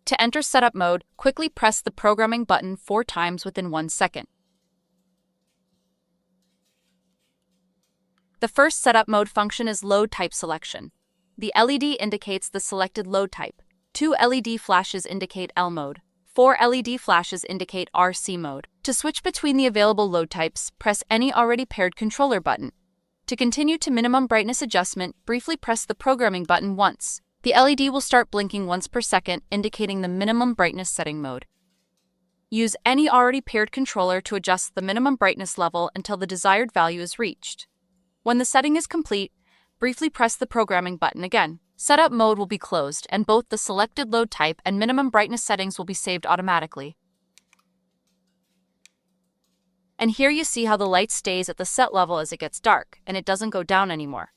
To enter setup mode, quickly press the programming button 4 times within 1 second. The first setup mode function is load type selection. The LED indicates the selected load type. 2 LED flashes indicate L mode. 4 LED flashes indicate RC mode. To switch between the available load types, press any already paired controller button. To continue to minimum brightness adjustment, briefly press the programming button once. The LED will start blinking once per second, indicating the minimum brightness setting mode. Use any already paired controller to adjust the minimum brightness level until the desired value is reached. When the setting is complete, briefly press the programming button again. Setup mode will be closed, and both the selected load type and minimum brightness settings will be saved automatically. And here you see how the light stays at the set level as it gets dark, and it doesn't go down anymore.